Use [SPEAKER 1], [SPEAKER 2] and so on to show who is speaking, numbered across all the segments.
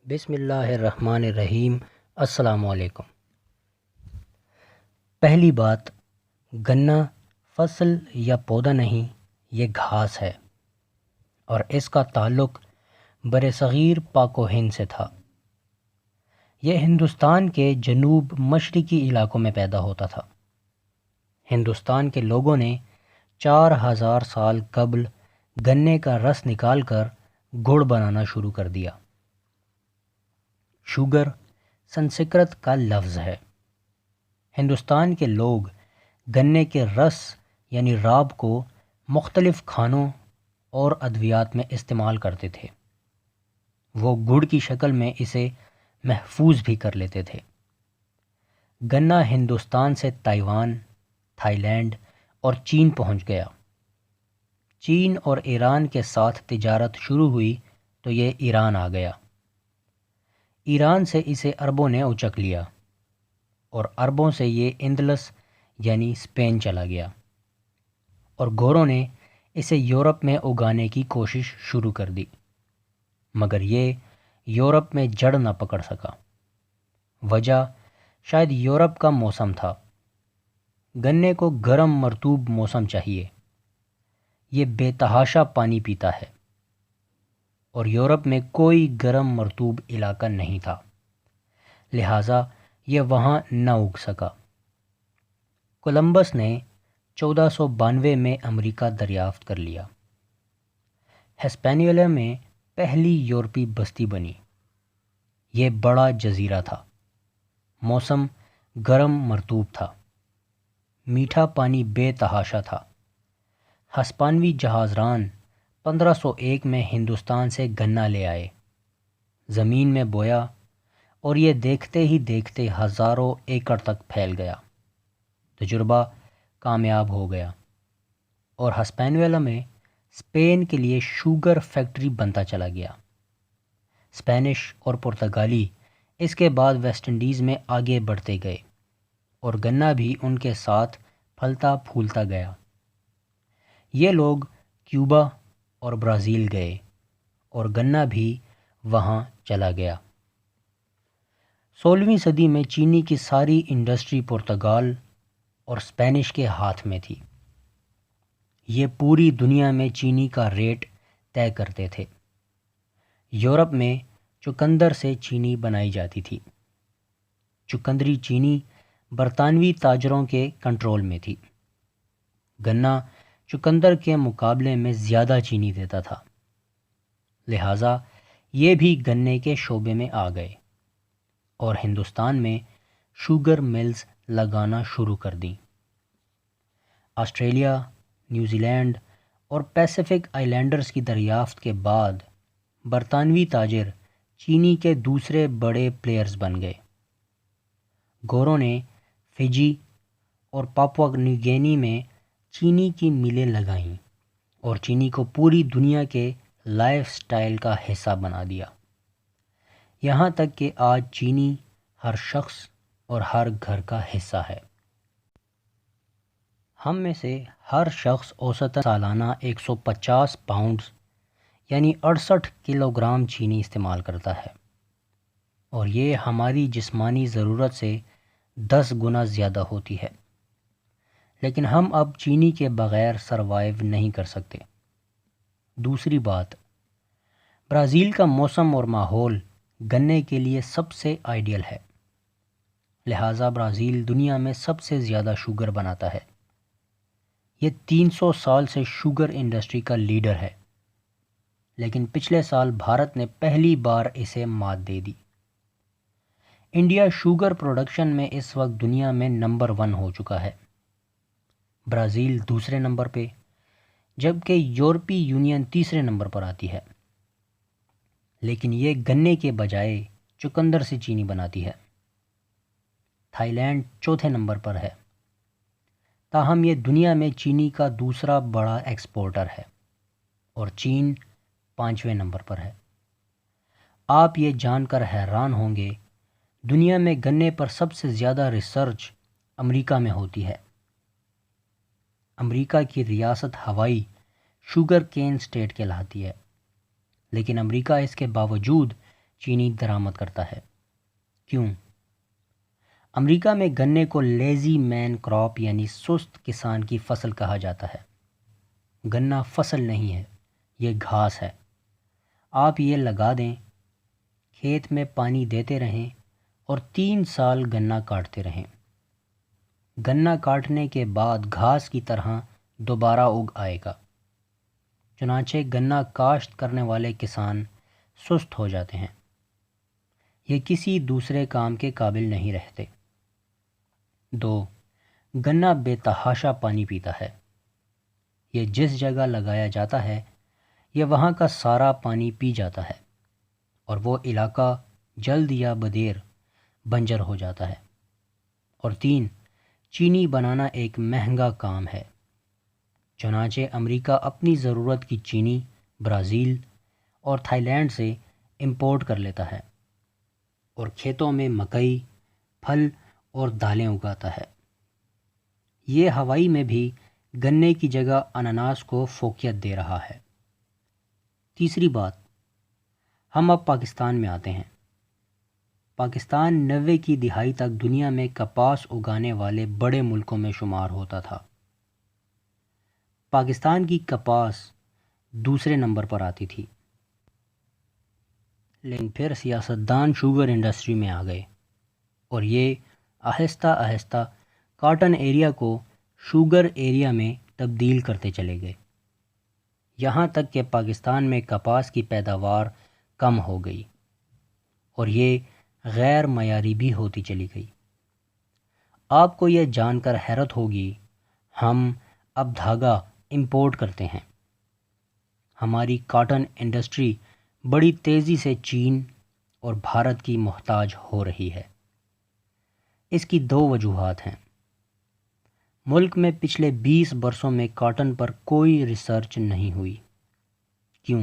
[SPEAKER 1] بسم اللہ الرحمن الرحیم۔ السلام علیکم۔ پہلی بات، گنا فصل یا پودا نہیں، یہ گھاس ہے اور اس کا تعلق برصغیر پاک و ہند سے تھا۔ یہ ہندوستان کے جنوب مشرقی علاقوں میں پیدا ہوتا تھا۔ ہندوستان کے لوگوں نے 4000 سال قبل گنے کا رس نکال کر گڑ بنانا شروع کر دیا۔ شوگر سنسکرت کا لفظ ہے۔ ہندوستان کے لوگ گنے کے رس یعنی راب کو مختلف کھانوں اور ادویات میں استعمال کرتے تھے۔ وہ گڑ کی شکل میں اسے محفوظ بھی کر لیتے تھے۔ گنا ہندوستان سے تائیوان، تھائی لینڈ اور چین پہنچ گیا۔ چین اور ایران کے ساتھ تجارت شروع ہوئی تو یہ ایران آ گیا۔ ایران سے اسے عربوں نے اچک لیا اور عربوں سے یہ اندلس یعنی اسپین چلا گیا اور گوروں نے اسے یورپ میں اگانے کی کوشش شروع کر دی، مگر یہ یورپ میں جڑ نہ پکڑ سکا۔ وجہ شاید یورپ کا موسم تھا۔ گنے کو گرم مرطوب موسم چاہیے، یہ بے تحاشا پانی پیتا ہے، اور یورپ میں کوئی گرم مرطوب علاقہ نہیں تھا، لہٰذا یہ وہاں نہ اگ سکا۔ کولمبس نے 1492 میں امریکہ دریافت کر لیا۔ ہسپانیولا میں پہلی یورپی بستی بنی۔ یہ بڑا جزیرہ تھا۔ موسم گرم مرطوب تھا۔ میٹھا پانی بے تحاشا تھا۔ ہسپانوی جہاز ران 1501 میں ہندوستان سے گنا لے آئے، زمین میں بویا اور یہ دیکھتے ہی دیکھتے ہزاروں ایکڑ تک پھیل گیا۔ تجربہ کامیاب ہو گیا اور ہسپانیولا میں اسپین کے لیے شوگر فیکٹری بنتا چلا گیا۔ اسپینش اور پرتگالی اس کے بعد ویسٹ انڈیز میں آگے بڑھتے گئے اور گنا بھی ان کے ساتھ پھلتا پھولتا گیا۔ یہ لوگ کیوبا اور برازیل گئے اور گنا بھی وہاں چلا گیا۔ 16ویں صدی میں چینی کی ساری انڈسٹری پرتگال اور اسپینش کے ہاتھ میں تھی۔ یہ پوری دنیا میں چینی کا ریٹ طے کرتے تھے۔ یورپ میں چقندر سے چینی بنائی جاتی تھی۔ چقندری چینی برطانوی تاجروں کے کنٹرول میں تھی۔ گنا چقندر کے مقابلے میں زیادہ چینی دیتا تھا، لہٰذا یہ بھی گنے کے شعبے میں آ گئے اور ہندوستان میں شوگر ملز لگانا شروع کر دیں۔ آسٹریلیا، نیوزی لینڈ اور پیسیفک آئی لینڈرز کی دریافت کے بعد برطانوی تاجر چینی کے دوسرے بڑے پلیئرز بن گئے۔ گوروں نے فجی اور پاپوا نیو گینی میں چینی کی ملیں لگائیں اور چینی کو پوری دنیا کے لائف سٹائل کا حصہ بنا دیا، یہاں تک کہ آج چینی ہر شخص اور ہر گھر کا حصہ ہے۔ ہم میں سے ہر شخص اوسطاً سالانہ 150 پاؤنڈز یعنی 68 کلو گرام چینی استعمال کرتا ہے، اور یہ ہماری جسمانی ضرورت سے 10 گنا زیادہ ہوتی ہے، لیکن ہم اب چینی کے بغیر سروائیو نہیں کر سکتے۔ دوسری بات، برازیل کا موسم اور ماحول گنے کے لیے سب سے آئیڈیل ہے، لہٰذا برازیل دنیا میں سب سے زیادہ شوگر بناتا ہے۔ یہ 300 سال سے شوگر انڈسٹری کا لیڈر ہے، لیکن پچھلے سال بھارت نے پہلی بار اسے مات دے دی۔ انڈیا شوگر پروڈکشن میں اس وقت دنیا میں نمبر 1 ہو چکا ہے، برازیل دوسرے نمبر پہ، جبکہ یورپی یونین تیسرے نمبر پر آتی ہے، لیکن یہ گنے کے بجائے چقندر سے چینی بناتی ہے۔ تھائی لینڈ چوتھے نمبر پر ہے، تاہم یہ دنیا میں چینی کا دوسرا بڑا ایکسپورٹر ہے، اور چین 5ویں نمبر پر ہے۔ آپ یہ جان کر حیران ہوں گے، دنیا میں گنے پر سب سے زیادہ ریسرچ امریکہ میں ہوتی ہے۔ امریکہ کی ریاست ہوائی شوگر کین اسٹیٹ کہلاتی ہے، لیکن امریکہ اس کے باوجود چینی درآمد کرتا ہے۔ کیوں؟ امریکہ میں گنے کو لیزی مین کراپ یعنی سست کسان کی فصل کہا جاتا ہے۔ گنا فصل نہیں ہے، یہ گھاس ہے۔ آپ یہ لگا دیں، کھیت میں پانی دیتے رہیں اور 3 سال گنا کاٹتے رہیں۔ گنا کاٹنے کے بعد گھاس کی طرح دوبارہ اگ آئے گا۔ چنانچہ گنا کاشت کرنے والے کسان سست ہو جاتے ہیں، یہ کسی دوسرے کام کے قابل نہیں رہتے۔ 2. گنا بے تحاشا پانی پیتا ہے۔ یہ جس جگہ لگایا جاتا ہے یہ وہاں کا سارا پانی پی جاتا ہے اور وہ علاقہ جلد یا بدیر بنجر ہو جاتا ہے۔ اور 3. چینی بنانا ایک مہنگا کام ہے، چنانچہ امریکہ اپنی ضرورت کی چینی برازیل اور تھائی لینڈ سے امپورٹ کر لیتا ہے اور کھیتوں میں مکئی، پھل اور دالیں اگاتا ہے۔ یہ ہوائی میں بھی گنے کی جگہ اناناس کو فوقیت دے رہا ہے۔ تیسری بات، ہم اب پاکستان میں آتے ہیں۔ پاکستان 90 کی دہائی تک دنیا میں کپاس اگانے والے بڑے ملکوں میں شمار ہوتا تھا۔ پاکستان کی کپاس دوسرے نمبر پر آتی تھی، لیکن پھر سیاستدان شوگر انڈسٹری میں آ گئے اور یہ آہستہ آہستہ کاٹن ایریا کو شوگر ایریا میں تبدیل کرتے چلے گئے، یہاں تک کہ پاکستان میں کپاس کی پیداوار کم ہو گئی اور یہ غیر معیاری بھی ہوتی چلی گئی۔ آپ کو یہ جان کر حیرت ہوگی، ہم اب دھاگا امپورٹ کرتے ہیں۔ ہماری کاٹن انڈسٹری بڑی تیزی سے چین اور بھارت کی محتاج ہو رہی ہے۔ اس کی 2 وجوہات ہیں۔ ملک میں پچھلے 20 برسوں میں کاٹن پر کوئی ریسرچ نہیں ہوئی۔ کیوں؟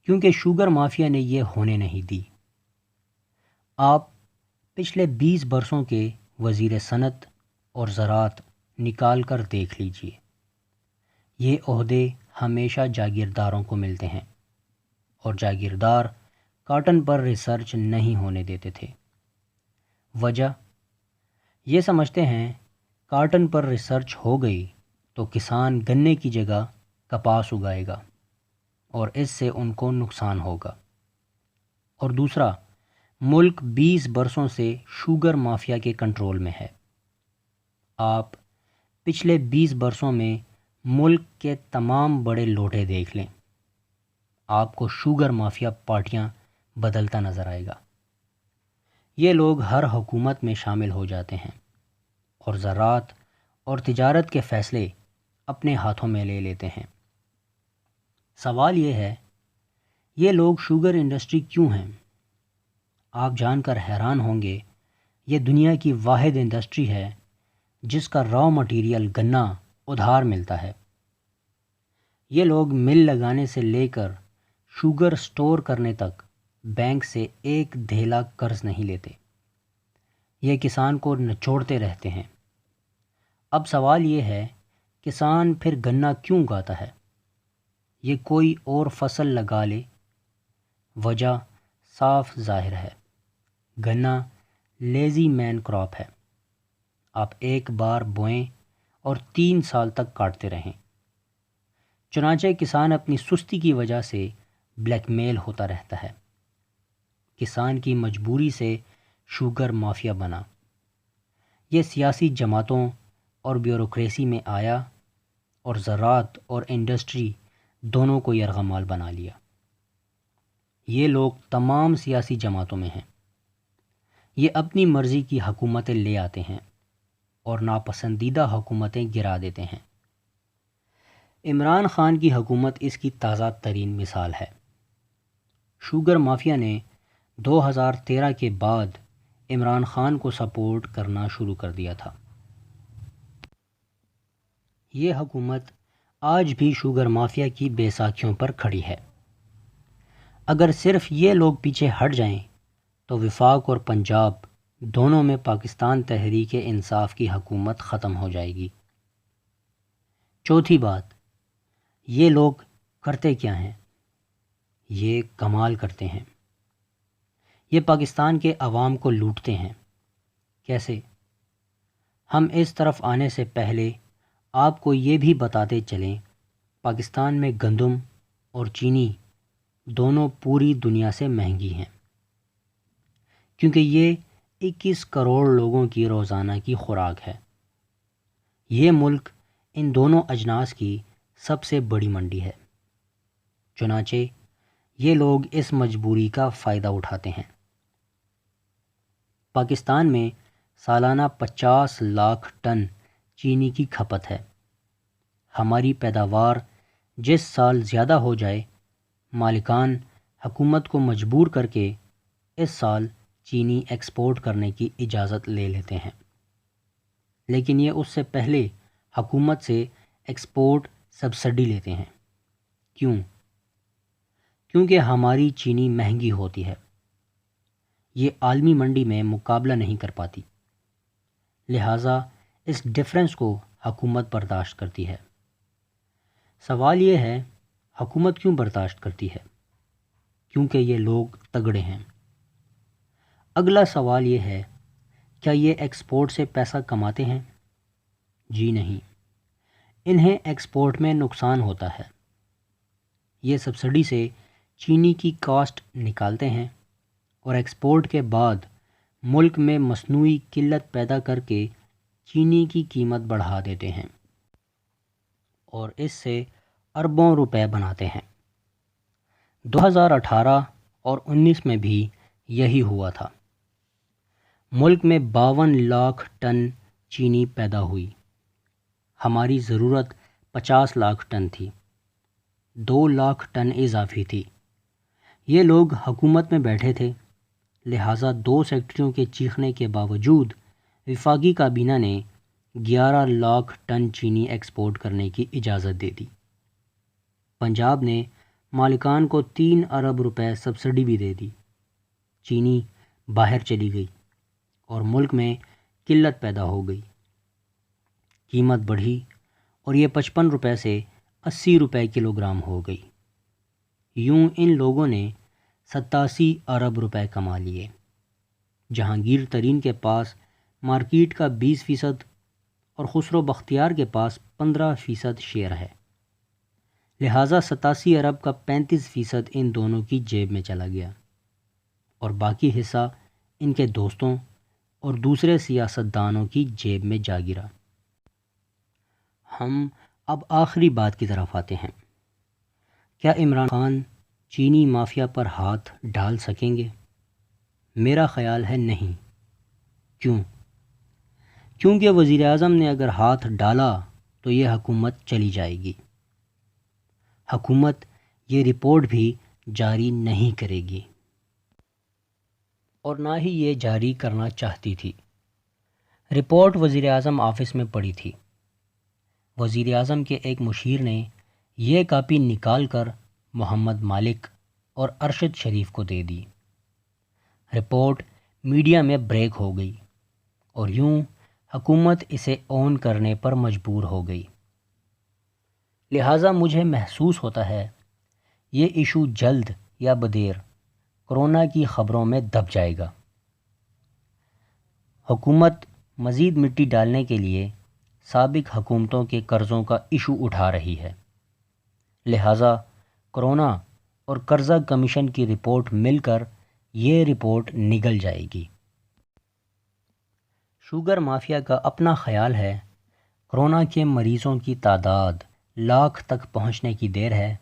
[SPEAKER 1] کیونکہ شوگر مافیا نے یہ ہونے نہیں دی۔ آپ پچھلے 20 برسوں کے وزیر صنعت اور زراعت نکال کر دیکھ لیجئے، یہ عہدے ہمیشہ جاگیرداروں کو ملتے ہیں اور جاگیردار کاٹن پر ریسرچ نہیں ہونے دیتے تھے۔ وجہ یہ سمجھتے ہیں کاٹن پر ریسرچ ہو گئی تو کسان گنے کی جگہ کپاس اگائے گا اور اس سے ان کو نقصان ہوگا۔ اور دوسرا، ملک 20 برسوں سے شوگر مافیا کے کنٹرول میں ہے۔ آپ پچھلے 20 برسوں میں ملک کے تمام بڑے لوٹے دیکھ لیں، آپ کو شوگر مافیا پارٹیاں بدلتا نظر آئے گا۔ یہ لوگ ہر حکومت میں شامل ہو جاتے ہیں اور زراعت اور تجارت کے فیصلے اپنے ہاتھوں میں لے لیتے ہیں۔ سوال یہ ہے، یہ لوگ شوگر انڈسٹری کیوں ہیں؟ آپ جان کر حیران ہوں گے، یہ دنیا کی واحد انڈسٹری ہے جس کا را مٹیریل گنا ادھار ملتا ہے۔ یہ لوگ مل لگانے سے لے کر شوگر سٹور کرنے تک بینک سے ایک دھیلا قرض نہیں لیتے، یہ کسان کو نچوڑتے رہتے ہیں۔ اب سوال یہ ہے، کسان پھر گنا کیوں اگاتا ہے؟ یہ کوئی اور فصل لگا لے۔ وجہ صاف ظاہر ہے، گنا لیزی مین کراپ ہے۔ آپ ایک بار بوئیں اور 3 سال تک کاٹتے رہیں۔ چنانچہ کسان اپنی سستی کی وجہ سے بلیک میل ہوتا رہتا ہے۔ کسان کی مجبوری سے شوگر مافیا بنا، یہ سیاسی جماعتوں اور بیوروکریسی میں آیا اور زراعت اور انڈسٹری دونوں کو یرغمال بنا لیا۔ یہ لوگ تمام سیاسی جماعتوں میں ہیں، یہ اپنی مرضی کی حکومتیں لے آتے ہیں اور ناپسندیدہ حکومتیں گرا دیتے ہیں۔ عمران خان کی حکومت اس کی تازہ ترین مثال ہے۔ شوگر مافیا نے 2013 کے بعد عمران خان کو سپورٹ کرنا شروع کر دیا تھا۔ یہ حکومت آج بھی شوگر مافیا کی بیساکھیوں پر کھڑی ہے۔ اگر صرف یہ لوگ پیچھے ہٹ جائیں تو وفاق اور پنجاب دونوں میں پاکستان تحریک انصاف کی حکومت ختم ہو جائے گی۔ چوتھی بات، یہ لوگ کرتے کیا ہیں؟ یہ کمال کرتے ہیں، یہ پاکستان کے عوام کو لوٹتے ہیں۔ کیسے؟ ہم اس طرف آنے سے پہلے آپ کو یہ بھی بتاتے چلیں، پاکستان میں گندم اور چینی دونوں پوری دنیا سے مہنگی ہیں، کیونکہ یہ 21 کروڑ لوگوں کی روزانہ کی خوراک ہے۔ یہ ملک ان دونوں اجناس کی سب سے بڑی منڈی ہے، چنانچہ یہ لوگ اس مجبوری کا فائدہ اٹھاتے ہیں۔ پاکستان میں سالانہ 50 لاکھ ٹن چینی کی کھپت ہے۔ ہماری پیداوار جس سال زیادہ ہو جائے، مالکان حکومت کو مجبور کر کے اس سال چینی ایکسپورٹ کرنے کی اجازت لے لیتے ہیں، لیکن یہ اس سے پہلے حکومت سے ایکسپورٹ سبسڈی لیتے ہیں۔ کیوں؟ کیونکہ ہماری چینی مہنگی ہوتی ہے، یہ عالمی منڈی میں مقابلہ نہیں کر پاتی، لہٰذا اس ڈفرینس کو حکومت برداشت کرتی ہے۔ سوال یہ ہے، حکومت کیوں برداشت کرتی ہے؟ کیونکہ یہ لوگ تگڑے ہیں۔ اگلا سوال یہ ہے، کیا یہ ایکسپورٹ سے پیسہ کماتے ہیں؟ جی نہیں، انہیں ایکسپورٹ میں نقصان ہوتا ہے۔ یہ سبسڈی سے چینی کی کاسٹ نکالتے ہیں اور ایکسپورٹ کے بعد ملک میں مصنوعی قلت پیدا کر کے چینی کی قیمت بڑھا دیتے ہیں اور اس سے اربوں روپے بناتے ہیں۔ 2018 اور 19 میں بھی یہی ہوا تھا۔ ملک میں 52 لاکھ ٹن چینی پیدا ہوئی، ہماری ضرورت 50 لاکھ ٹن تھی، 2 لاکھ ٹن اضافی تھی۔ یہ لوگ حکومت میں بیٹھے تھے، لہٰذا 2 سیکٹریوں کے چیخنے کے باوجود وفاقی کابینہ نے 11 لاکھ ٹن چینی ایکسپورٹ کرنے کی اجازت دے دی۔ پنجاب نے مالکان کو 3 ارب روپے سبسڈی بھی دے دی۔ چینی باہر چلی گئی اور ملک میں قلت پیدا ہو گئی، قیمت بڑھی اور یہ 55 روپے سے 80 روپے کلو گرام ہو گئی۔ یوں ان لوگوں نے 87 ارب روپے کما لیے۔ جہانگیر ترین کے پاس مارکیٹ کا 20% اور خسرو بختیار کے پاس 15% شیئر ہے، لہٰذا 87 ارب کا 35% ان دونوں کی جیب میں چلا گیا اور باقی حصہ ان کے دوستوں اور دوسرے سیاستدانوں کی جیب میں جا گرا۔ ہم اب آخری بات کی طرف آتے ہیں، کیا عمران خان چینی مافیا پر ہاتھ ڈال سکیں گے؟ میرا خیال ہے نہیں۔ کیوں؟ کیونکہ وزیر اعظم نے اگر ہاتھ ڈالا تو یہ حکومت چلی جائے گی۔ حکومت یہ رپورٹ بھی جاری نہیں کرے گی اور نہ ہی یہ جاری کرنا چاہتی تھی۔ رپورٹ وزیر اعظم آفس میں پڑی تھی۔ وزیر اعظم کے ایک مشیر نے یہ کاپی نکال کر محمد مالک اور ارشد شریف کو دے دی۔ رپورٹ میڈیا میں بریک ہو گئی اور یوں حکومت اسے اون کرنے پر مجبور ہو گئی۔ لہٰذا مجھے محسوس ہوتا ہے یہ ایشو جلد یا بدیر کرونا کی خبروں میں دب جائے گا۔ حکومت مزید مٹی ڈالنے کے لیے سابق حکومتوں کے قرضوں کا ایشو اٹھا رہی ہے، لہٰذا کرونا اور قرضہ کمیشن کی رپورٹ مل کر یہ رپورٹ نگل جائے گی۔ شوگر مافیا کا اپنا خیال ہے کرونا کے مریضوں کی تعداد لاکھ تک پہنچنے کی دیر ہے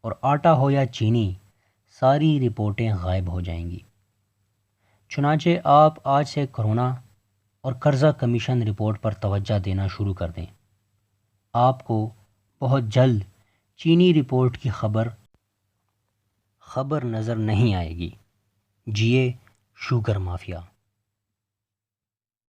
[SPEAKER 1] اور آٹا ہو یا چینی ساری رپورٹیں غائب ہو جائیں گی۔ چنانچہ آپ آج سے کرونا اور قرضہ کمیشن رپورٹ پر توجہ دینا شروع کر دیں۔ آپ کو بہت جلد چینی رپورٹ کی خبر نظر نہیں آئے گی۔ جیے شوگر مافیا۔